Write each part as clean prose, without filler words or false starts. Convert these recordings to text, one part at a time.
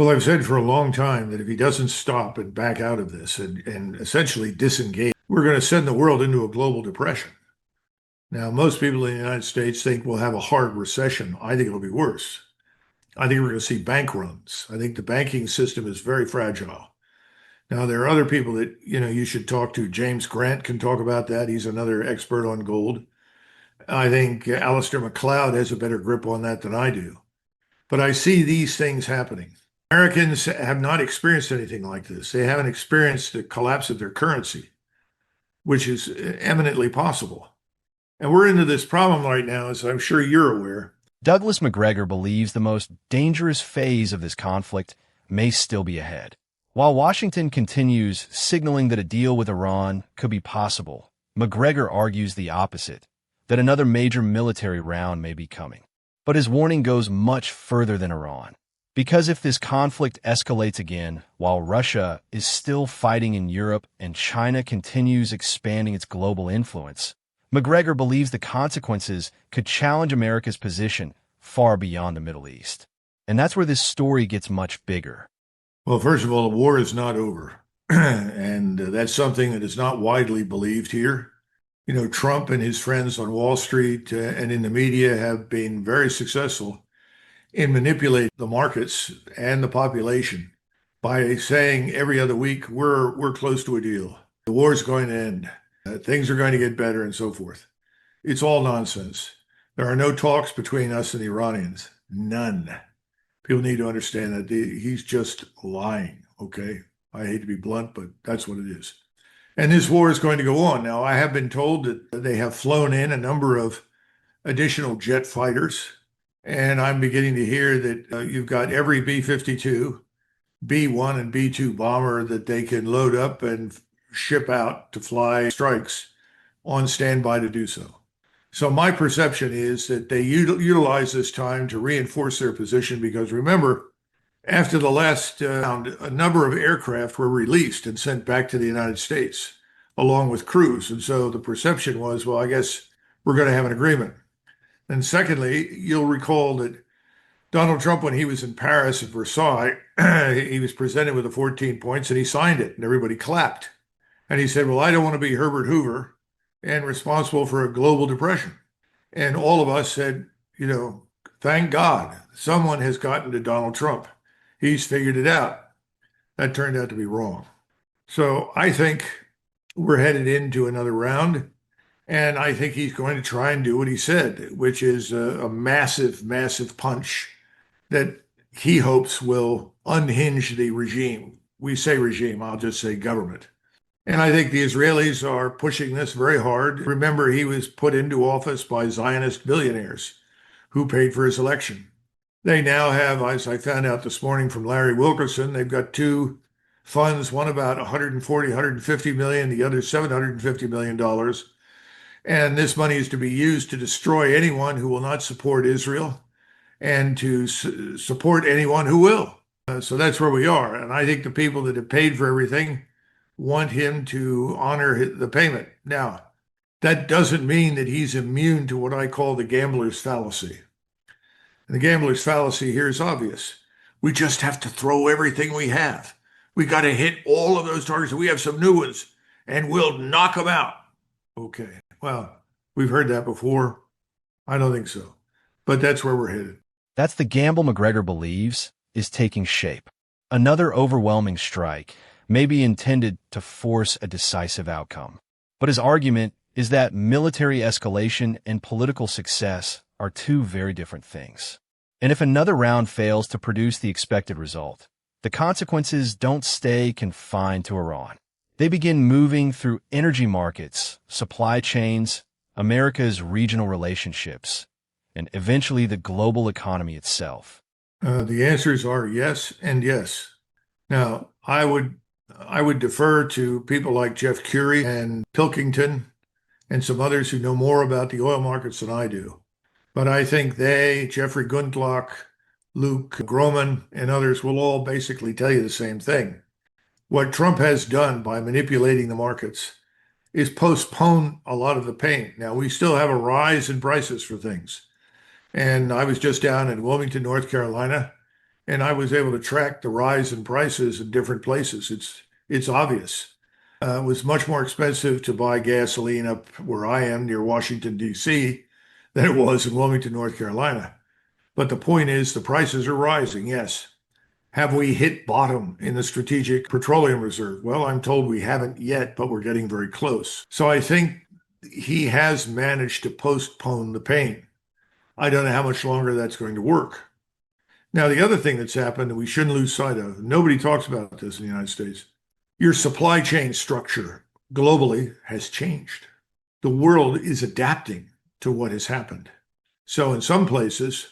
Well, I've said for a long time that if he doesn't stop and back out of this and essentially disengage, we're going to send the world into a global depression. Now, most people in the United States think we'll have a hard recession. I think it'll be worse. I think we're going to see bank runs. I think the banking system is very fragile. Now, there are other people that, you should talk to. James Grant can talk about that. He's another expert on gold. I think Alasdair MacLeod has a better grip on that than I do. But I see these things happening. Americans have not experienced anything like this. They haven't experienced the collapse of their currency, which is eminently possible. And we're into this problem right now, as I'm sure you're aware. Douglas Macgregor believes the most dangerous phase of this conflict may still be ahead. While Washington continues signaling that a deal with Iran could be possible, Macgregor argues the opposite, that another major military round may be coming. But his warning goes much further than Iran. Because if this conflict escalates again, while Russia is still fighting in Europe and China continues expanding its global influence, Macgregor believes the consequences could challenge America's position far beyond the Middle East. And that's where this story gets much bigger. Well, first of all, the war is not over. And that's something that is not widely believed here. Trump and his friends on Wall Street and in the media have been very successful in manipulating the markets and the population by saying every other week, we're close to a deal. The war is going to end. Things are going to get better and so forth. It's all nonsense. There are no talks between us and the Iranians. None. People need to understand that he's just lying, okay? I hate to be blunt, but that's what it is. And this war is going to go on. Now, I have been told that they have flown in a number of additional jet fighters, and I'm beginning to hear that you've got every B-52, B-1 and B-2 bomber that they can load up and ship out to fly strikes on standby to do so. So my perception is that they utilize this time to reinforce their position because remember, after the last round, a number of aircraft were released and sent back to the United States along with crews. And so the perception was, well, I guess we're going to have an agreement. And secondly, you'll recall that Donald Trump, when he was in Paris at Versailles, he was presented with the 14 points and he signed it and everybody clapped. And he said, well, I don't want to be Herbert Hoover and responsible for a global depression. And all of us said, thank God someone has gotten to Donald Trump. He's figured it out. That turned out to be wrong. So I think we're headed into another round. And I think he's going to try and do what he said, which is a massive, massive punch that he hopes will unhinge the regime. We say regime, I'll just say government. And I think the Israelis are pushing this very hard. Remember, he was put into office by Zionist billionaires who paid for his election. They now have, as I found out this morning from Larry Wilkerson, they've got two funds, one about 140, 150 million, the other $750 million. And this money is to be used to destroy anyone who will not support Israel and to support anyone who will. So that's where we are. And I think the people that have paid for everything want him to honor the payment. Now, that doesn't mean that he's immune to what I call the gambler's fallacy. And the gambler's fallacy here is obvious. We just have to throw everything we have. We got to hit all of those targets. We have some new ones and we'll knock them out. Okay. Well, we've heard that before. I don't think so. But that's where we're headed. That's the gamble Macgregor believes is taking shape. Another overwhelming strike may be intended to force a decisive outcome. But his argument is that military escalation and political success are two very different things. And if another round fails to produce the expected result, the consequences don't stay confined to Iran. They begin moving through energy markets, supply chains, America's regional relationships, and eventually the global economy itself. The answers are yes and yes. Now, I would defer to people like Jeff Curie and Pilkington and some others who know more about the oil markets than I do. But I think Jeffrey Gundlach, Luke Groman, and others will all basically tell you the same thing. What Trump has done by manipulating the markets is postpone a lot of the pain. Now, we still have a rise in prices for things. And I was just down in Wilmington, North Carolina, and I was able to track the rise in prices in different places. It's obvious. It was much more expensive to buy gasoline up where I am near Washington, D.C., than it was in Wilmington, North Carolina. But the point is, the prices are rising, yes. Have we hit bottom in the Strategic Petroleum Reserve? Well, I'm told we haven't yet, but we're getting very close. So I think he has managed to postpone the pain. I don't know how much longer that's going to work. Now, the other thing that's happened that we shouldn't lose sight of, nobody talks about this in the United States, your supply chain structure globally has changed. The world is adapting to what has happened. So in some places,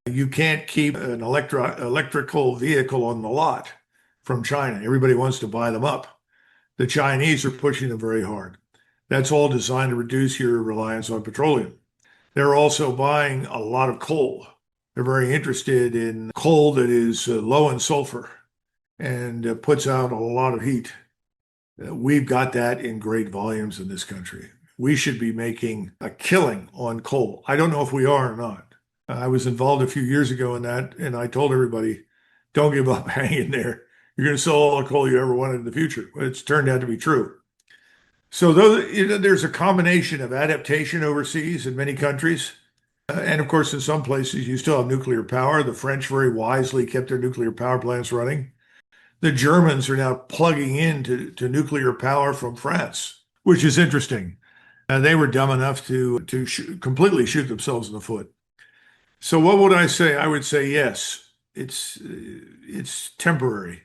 you can't keep an electrical vehicle on the lot from China. Everybody wants to buy them up. The Chinese are pushing them very hard. That's all designed to reduce your reliance on petroleum. They're also buying a lot of coal. They're very interested in coal that is low in sulfur and puts out a lot of heat. We've got that in great volumes in this country. We should be making a killing on coal. I don't know if we are or not. I was involved a few years ago in that, and I told everybody, don't give up, hang in there. You're going to sell all the coal you ever wanted in the future. It's turned out to be true. So there's a combination of adaptation overseas in many countries. And of course, in some places, you still have nuclear power. The French very wisely kept their nuclear power plants running. The Germans are now plugging into nuclear power from France, which is interesting. They were dumb enough to completely shoot themselves in the foot. So what would I say? I would say yes. It's temporary.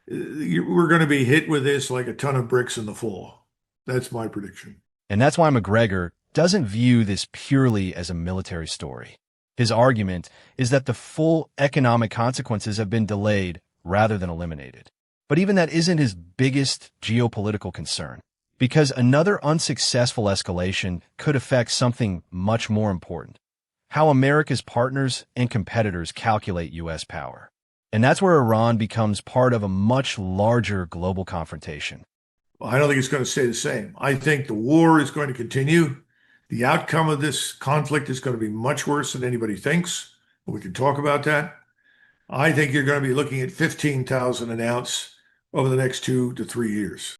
We're going to be hit with this like a ton of bricks in the fall. That's my prediction. And that's why Macgregor doesn't view this purely as a military story. His argument is that the full economic consequences have been delayed rather than eliminated. But even that isn't his biggest geopolitical concern, because another unsuccessful escalation could affect something much more important: how America's partners and competitors calculate U.S. power. And that's where Iran becomes part of a much larger global confrontation. Well, I don't think it's going to stay the same. I think the war is going to continue. The outcome of this conflict is going to be much worse than anybody thinks. We can talk about that. I think you're going to be looking at 15,000 an ounce over the next 2 to 3 years.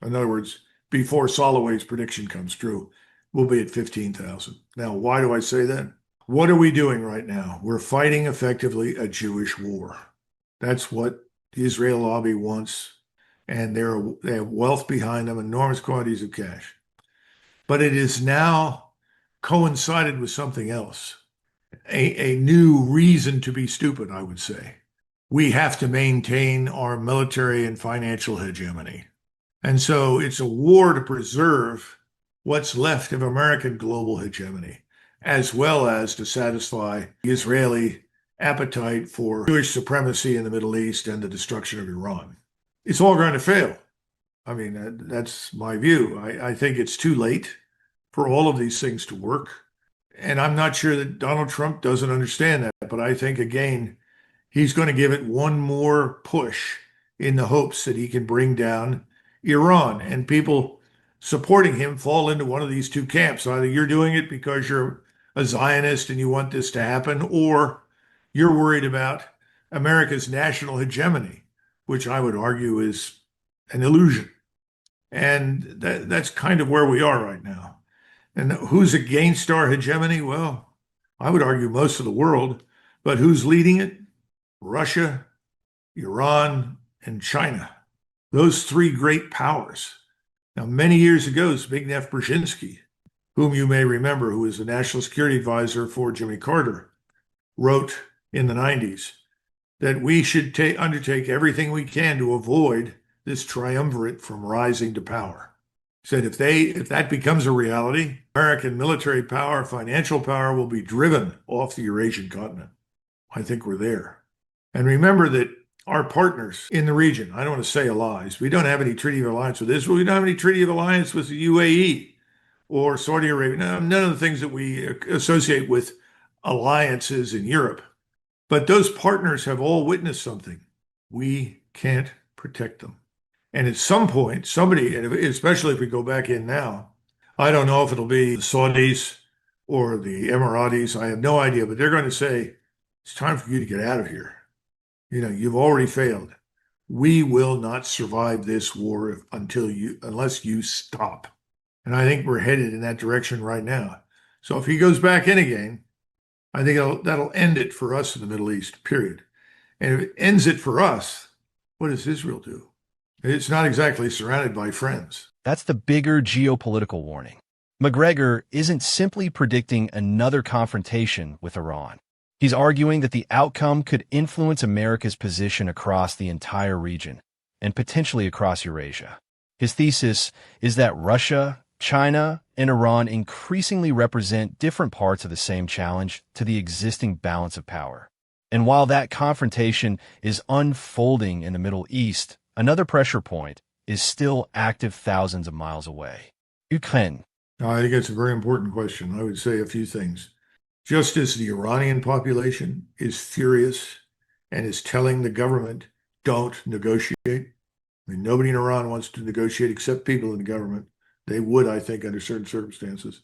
In other words, before Soloway's prediction comes true, we'll be at 15,000. Now, why do I say that? What are we doing right now? We're fighting effectively a Jewish war. That's what the Israel lobby wants, and they have wealth behind them, enormous quantities of cash. But it is now coincided with something else, a new reason to be stupid, I would say. We have to maintain our military and financial hegemony. And so it's a war to preserve what's left of American global hegemony, as well as to satisfy the Israeli appetite for Jewish supremacy in the Middle East and the destruction of Iran. It's all going to fail. I mean, that's my view. I think it's too late for all of these things to work. And I'm not sure that Donald Trump doesn't understand that, but I think, again, he's going to give it one more push in the hopes that he can bring down Iran. And people supporting him fall into one of these two camps. Either you're doing it because you're a Zionist and you want this to happen, or you're worried about America's national hegemony, which I would argue is an illusion. And that's kind of where we are right now. And who's against our hegemony? Well, I would argue most of the world, but who's leading it? Russia, Iran, and China. Those three great powers. Now, many years ago, Zbigniew Brzezinski, whom you may remember, who was the national security advisor for Jimmy Carter, wrote in the 90s that we should undertake everything we can to avoid this triumvirate from rising to power. He said if that becomes a reality, American military power, financial power will be driven off the Eurasian continent. I think we're there. And remember that our partners in the region, I don't want to say allies, we don't have any treaty of alliance with Israel. We don't have any treaty of alliance with the UAE or Saudi Arabia. None of the things that we associate with alliances in Europe. But those partners have all witnessed something. We can't protect them. And at some point, somebody, especially if we go back in now, I don't know if it'll be the Saudis or the Emiratis. I have no idea, but they're going to say, it's time for you to get out of here. You've already failed. We will not survive this war unless you stop. And I think we're headed in that direction right now. So if he goes back in again, I think that'll end it for us in the Middle East, period. And if it ends it for us, what does Israel do? It's not exactly surrounded by friends. That's the bigger geopolitical warning. Macgregor isn't simply predicting another confrontation with Iran. He's arguing that the outcome could influence America's position across the entire region and potentially across Eurasia. His thesis is that Russia, China, and Iran increasingly represent different parts of the same challenge to the existing balance of power. And while that confrontation is unfolding in the Middle East, another pressure point is still active thousands of miles away. Ukraine. I think it's a very important question. I would say a few things. Just as the Iranian population is furious and is telling the government, don't negotiate. I mean, nobody in Iran wants to negotiate except people in the government. They would, I think, under certain circumstances.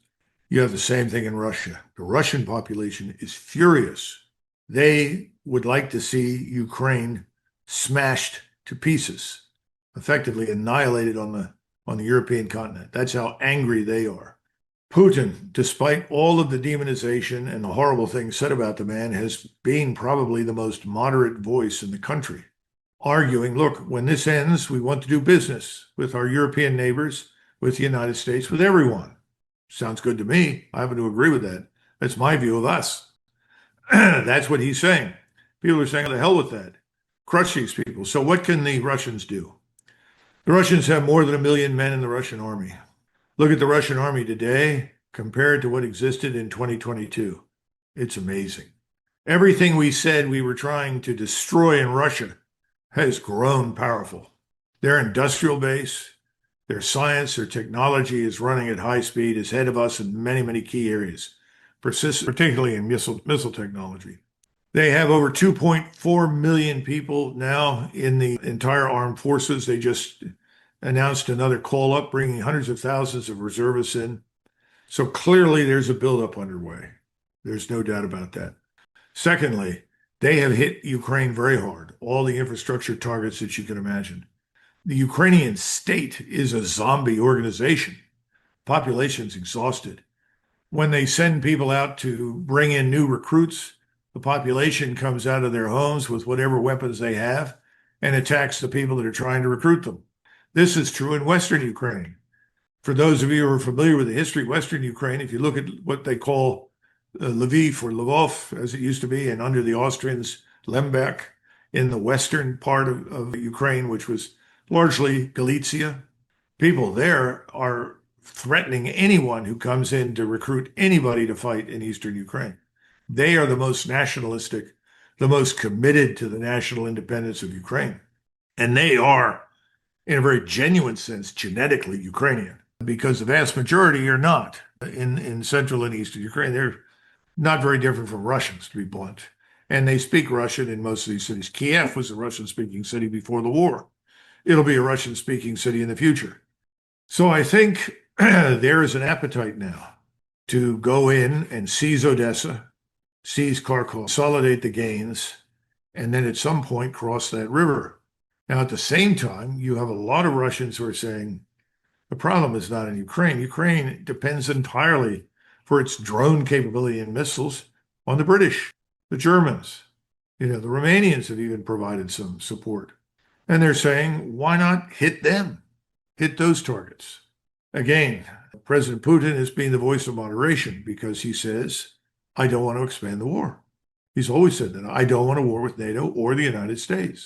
You have the same thing in Russia. The Russian population is furious. They would like to see Ukraine smashed to pieces, effectively annihilated on the European continent. That's how angry they are. Putin, despite all of the demonization and the horrible things said about the man, has been probably the most moderate voice in the country, arguing, look, when this ends, we want to do business with our European neighbors, with the United States, with everyone. Sounds good to me. I happen to agree with that. That's my view of us. That's what he's saying. People are saying, the hell with that. Crush these people. So what can the Russians do? The Russians have more than 1 million men in the Russian army. Look at the Russian army today compared to what existed in 2022. It's amazing. Everything we said we were trying to destroy in Russia has grown powerful. Their industrial base, their science, their technology is running at high speed, is ahead of us in many, many key areas, particularly in missile technology. They have over 2.4 million people now in the entire armed forces. They just announced another call up, bringing hundreds of thousands of reservists in. So clearly there's a buildup underway. There's no doubt about that. Secondly, they have hit Ukraine very hard, all the infrastructure targets that you can imagine. The Ukrainian state is a zombie organization. Population's exhausted. When they send people out to bring in new recruits, the population comes out of their homes with whatever weapons they have and attacks the people that are trying to recruit them. This is true in Western Ukraine. For those of you who are familiar with the history of Western Ukraine, if you look at what they call Lviv or Lvov, as it used to be, and under the Austrians, Lemberg, in the western part of Ukraine, which was largely Galicia, people there are threatening anyone who comes in to recruit anybody to fight in Eastern Ukraine. They are the most nationalistic, the most committed to the national independence of Ukraine. And they are, in a very genuine sense, genetically Ukrainian, because the vast majority are not in Central and Eastern Ukraine. They're not very different from Russians, to be blunt. And they speak Russian in most of these cities. Kiev was a Russian-speaking city before the war. It'll be a Russian-speaking city in the future. So I think there is an appetite now to go in and seize Odessa, seize Kharkov, consolidate the gains, and then at some point cross that river. Now, at the same time, you have a lot of Russians who are saying the problem is not in Ukraine. Ukraine depends entirely for its drone capability and missiles on the British, the Germans. The Romanians have even provided some support. And they're saying, why not hit them? Hit those targets. Again, President Putin is being the voice of moderation because he says, I don't want to expand the war. He's always said that. I don't want a war with NATO or the United States.